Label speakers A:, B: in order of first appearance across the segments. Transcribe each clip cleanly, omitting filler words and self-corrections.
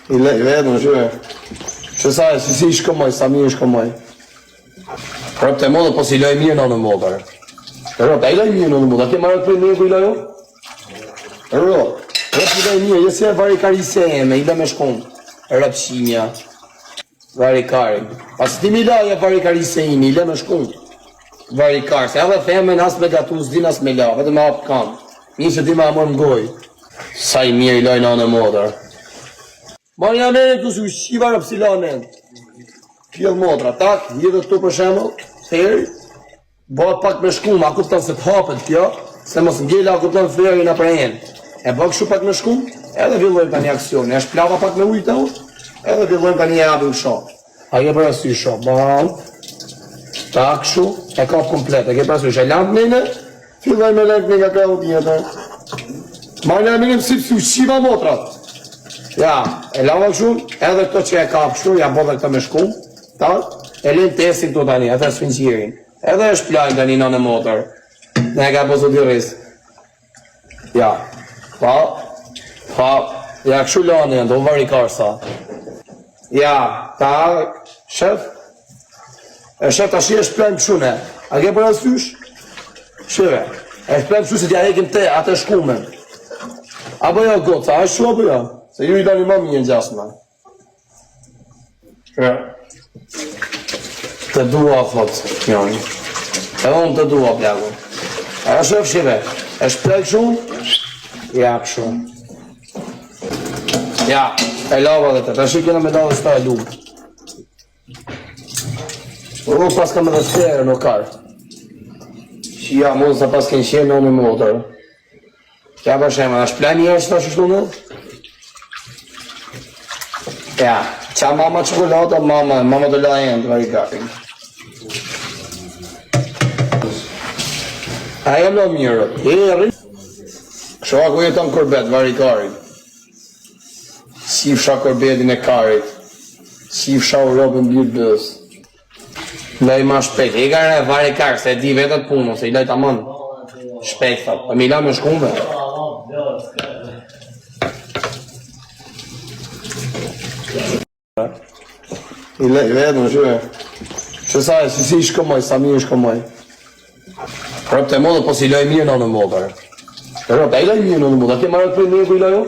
A: I lej vetëm, shuhe. Që sa e si shkëmoj, sa mirë shkëmoj. Rëp të modë, po si loj mirë në modër. Rëp, a i loj mirë në modër, a ke marrë të për mirë ku i lojo? Rëp i loj mirë, jesë e vari karise e me, i le me shkum. Rëp shimja. Vari kari. Pas ti mi loj e vari karise i mi, i le me shkum. Vari kari, se edhe femen as me gatu, s'din as me la, vetë me apë kam. Një që ti me amor m'goj. Sa i mirë i loj në modër. Marja mene të su shiva rëp si la men. Fjell modra, tak, hidhët tu për shemë, herë, bëhet pak me shkum, a kupton se të hapën kjo, se mos ngella a kupton fleri në për enë. E bëk shu pak me shkum, edhe villojmë ta një aksion, e shplava pak me ujtë edhe villojmë ta një abim shok. A ke për asy shok, bam, tak shu, e kap komplet, e ke për asy shok, e lamp mene, filloj me lejt një nga kërë tjetër. Marja mene si su shiva motrat. Ja, e lava shumë, edhe këto që e kap shumë, ja bodhe këta me shkum, ta, e lejnë tesin të tani, atë sfinqirin. Edhe e shplajnë tani në motor. Ne e ka posu të rrisë. Ja, pa, ja këshu lani, do vari karsa. Ja, ta, shef, e shef ta shi e shplajnë pëshune. A ke për asysh? Shive, e shplajnë pëshu se t'ja hekim te, atë shkumen. Apo jo goca, a shu apo jo? Se ju i dani ma mirë në gjasma. Të dua, thot, njoni. Edhe unë të dua, plagu. E shëf shive, e shplek shumë, ja shumë. Ja, e lava dhe të shikina me dalë sta e lukë. Unë pas kam edhe sferë në karë. Shia, mund sa pas kënë qenë në në motër. Kja për shemë, a shplek një që ta shështu në? Ja, qa mama qokolata, mama të la jenë të vari kapin. A jem në mirë, heri. Kësho ako jeton korbet, vari karit. Sifsha korbetin e karit. Sifsha u robën bjërë dës. Lej ma shpejt, e ka në vari karë, se e di vetët punë, se i lej ta mënë. Shpejt, thot, e mi la me shkume. I lej vetëm, shuhe. Që sa e si shkëmoj, sa mirë shkëmoj. Rëp të modë, po si loj mirë në modër. Rëp, a i loj mirë në modër, a ke marrë të për mirë ku i lojo?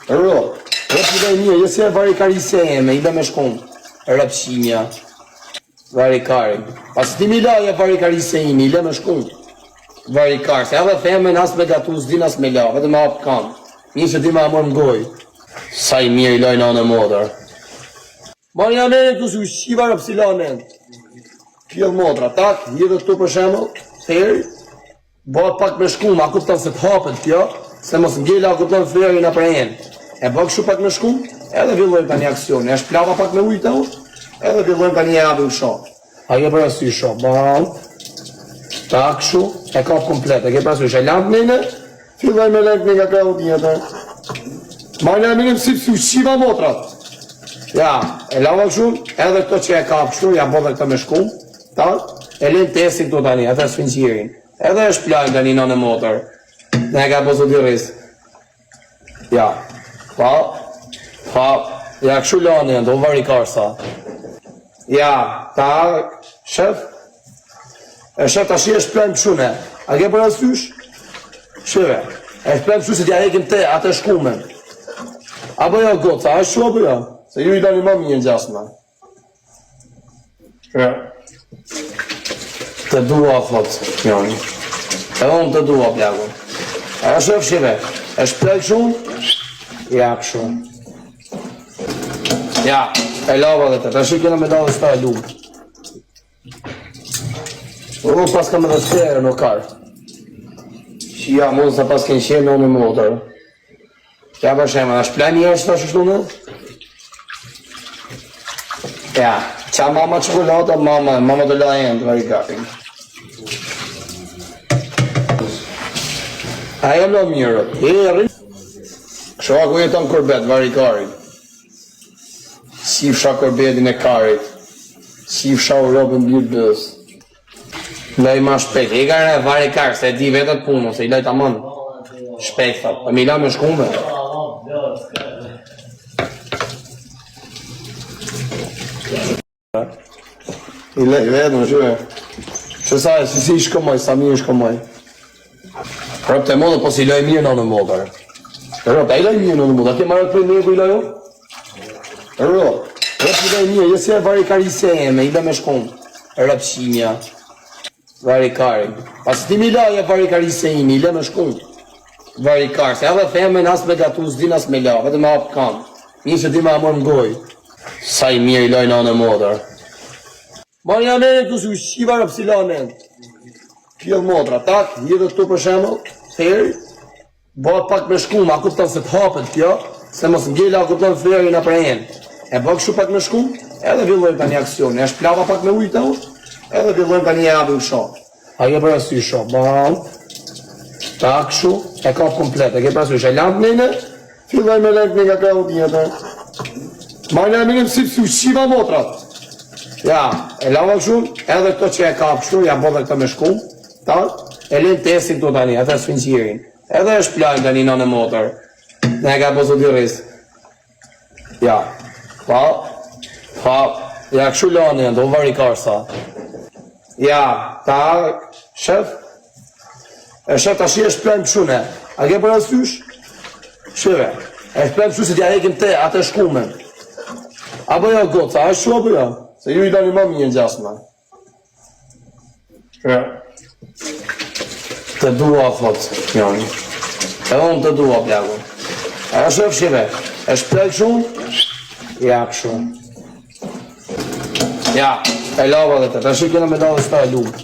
A: Rëp i loj mirë, jesë e vari karise e me, i le me shkum. Rëp shimja. Vari kari. Pas ti mi loj e vari karise i mi, i le me shkum. Vari kari, se edhe femen as me gatu, s'din as me la, vetë me apë kam. Një që ti me amor m'goj. Sa i mirë i loj në modër. Marja mene të su shiva rëp si la men. Fjell modra, tak, hidhët tu për shemë, herë, bëhet pak me shkum, a kupton se të hapën kjo, se mos ngella a kupton fleri në për enë. E bëk shu pak me shkum, edhe villojmë ta një aksion, e shplava pak me ujtë edhe villojmë ta një abim shok. A ke për asy shok, bam, tak shu, e kap komplet, e ke për asy shok, e lamp mene, filloj me lejt një nga kërë tjetër. Marja mene si su shiva motrat. Ja, e lava shumë, edhe këto që e kap shumë, ja bodhe këta me shkum, ta, e lejnë tesin të tani, atë sfinqirin. Edhe e shplajnë tani në motor. Ne e ka posu të rrisë. Ja, pa, ja këshu lani, do vari karsa. Ja, ta, shef, e shef ta shi e shplajnë pëshune. A ke për asysh? Shive, e shplajnë pëshu se t'ja hekim te, atë shkumen. Apo jo goca, a shu apo jo? Se ju i dani ma mirë në gjasma. Të dua, thot, njoni. Edhe unë të dua, plagu. E shëf shive, e shplek shumë, ja shumë. Ja, e lava dhe të shikina me dalë sta e lukë. Unë pas kam edhe sferë në karë. Shia, mund sa pas kënë qenë në motër. Kja për shemë, a shplek një që ta shështu në? Ja, qa mama qokolata, mama të la jenë të vari kapin. A jem në mirë, heri. Kësho ako jeton korbet, vari karit. Sifsha korbetin e karit. Sifsha u robën bjërë dës. Lej ma shpejt, e ka në vari karë, se e di vetët punë, se i lej ta mënë. Shpejt, thot, e mi la me shkume. I lej vetë në shuve. Që sa e si shkëmoj, sa mirë shkëmoj. Rëpë të modë, po si loj mirë në modër. Rëpë, a i loj mirë në modër, a ke marrë të prej mirë ku i lojo? Rëpë i loj mirë, jesi e vari karise eme, i le me shkom. Rëpë shimja. Vari kari. Pas ti mi loj e vari karise imi, i le me shkom. Vari kari, se edhe femen as me gatu, s'din as me la, vetë me apë kam. Një që di me amor më goj. Sa i mirë i loj në modër. Marja menin të su shqiva rëpë si la men. Pjell modra, tak, hidhët tu për shemë, theri, bëhet pak me shkum, a kupton se të hapën kjo, se mos ngella a kupton theri në prejen. E bëk shu pak me shkum, edhe villojmë ta një aksion, e shplava pak me ujtë edhe villojmë ta një abim shok. A ke për asy shok, bam, tak shu, e ka komplet, e ke për asy shok, e lamp mene, filloj me lamp me nga ka u tjetër. Marja menin si su shqiva motrat. Ja, e lava shumë, edhe këto që e kap shumë, ja bodhe këto me shkum, ta, e len tesin të tani, atë sfinqirin. Edhe e shplajnë tani në motor. Ne e ka posu t'i rrisë. Ja, pa, ja këshu lani, do vari karsa. Ja, ta, shef, e shef ta shi e shplajnë pëshune. A ke për asysh? Shive, e shplajnë pëshu se t'ja hekim te, atë shkumen. Apo ja goca, a shu apo ja? Se ju i dani ma mirë në gjasma. Të dua, thot, njoni. Edhe unë të dua, plagu. E shëf shive, e shplek shumë, ja, shumë. Ja, e lava dhe të shikina me dalë shta e lukë.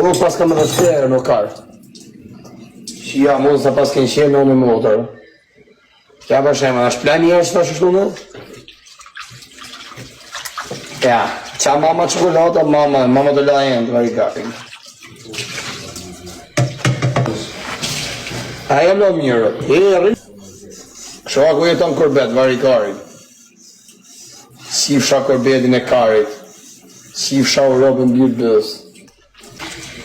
A: Unë pas kam edhe sferë në karë. Shia, mos të pas kënë qenë në motër. Kja për shemë, a shplek një që ta shështu në? Ja, qa mama qokolata, mama të lajen të vari karin. A e më mirë, heri. Kësho ako jeton korbet, vari karin. Si fsha korbetin e karit. Si fsha u robën bjërë dës.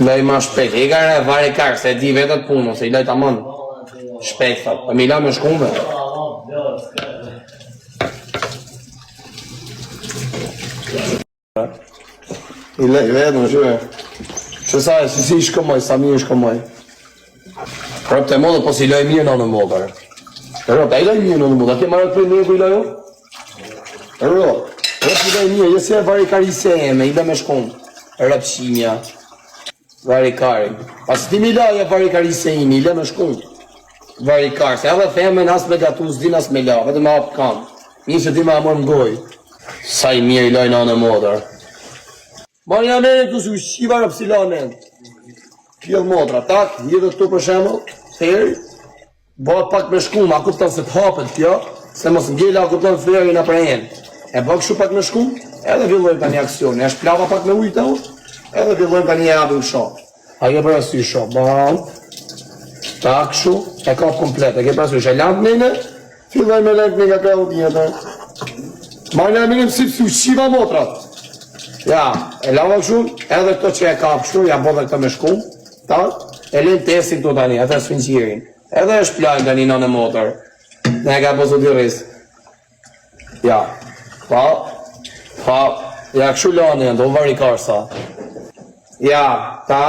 A: Laj ma shpejt, e ka në vari karë, se e di vetët punë, se i laj ta mënë. Shpejt, thot, e mi la me shkume. I lej vetë në shuve. Që sa e si shkëmoj, sa mirë shkëmoj. Rëpë të modë, po si loj mirë në modër. Rëpë, a i loj mirë në modër, a ke marrë të prej mirë ku i lojo? Rëpë i loj mirë, jesi e vari karise eme, i le me shkum. Rëpë shimja. Vari kari. Pas ti mi loj e vari karise imi, i le me shkum. Vari kari, se edhe femen as me gatu, s'din as me la, vetë me apë kam. Një që di me amor më goj. Sa i mirë i loj në modër. Marja menin të su shqiva rëpë si la men. Pjell modra, tak, hidhët tu për shemë, theri, bëhet pak me shkum, a kupton se të hapën kjo, se mos ngella a kupton theri në prejen. E bëk shu pak me shkum, edhe villojmë ta një aksion, e shplava pak me ujtë edhe villojmë ta një abim shok. A ke për asy shok, bam, tak shu, e ka komplet, e ke për asy shok, e lamp mene, filloj me lamp me nga ka u tjetër. Marja menin si su shqiva motrat. Ja, e lava shumë, edhe këto që e kap shumë, ja bodhe këto me shkum, ta, e len tesin të tani, atë sfinqirin. Edhe e shplajnë tani në motor. Ne e ka posu t'i rrisë. Ja, pa, ja këshu lani, do vari karsa. Ja, ta,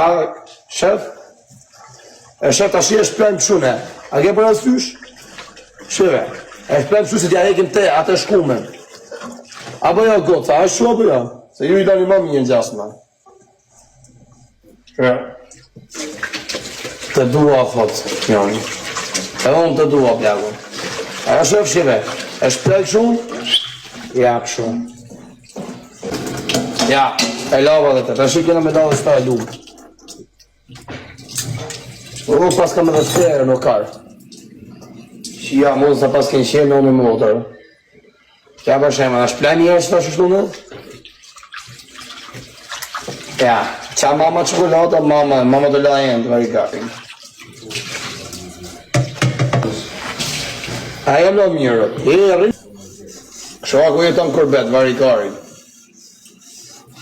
A: shef, e shef ta shi e shplajnë pëshune. A ke për asysh? Shive, e shplajnë pëshu se t'ja hekim te, atë shkumen. Apo ja goca, a shu apo ja? Se ju i dani ma mirë në gjasma. Të dua, thot, njoni. Edhe unë të dua, plagu. A shëf shive, e shplek shumë, ja, shumë. Ja, e lava dhe të shikina me dalë shta e lukë. Unë pas kam edhe sferë në karë. Shia, mos të pas kënë qenë në motër. Kja për shemë, a shplek një që ta shështu në? Ja, qa mama qokolata, mama të lajen të vari karin. A e më mirë, heri. Kësho ako jeton korbet, vari karin.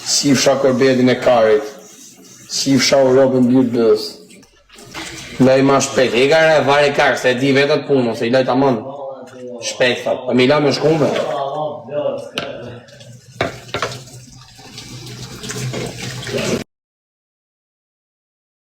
A: Si fsha korbetin e karit. Si fsha u robën bjërë dës. Laj ma shpejt, e ka në vari karë, se e di vetët punë, se i laj ta mënë. Shpejt, thot, e mi la me shkume.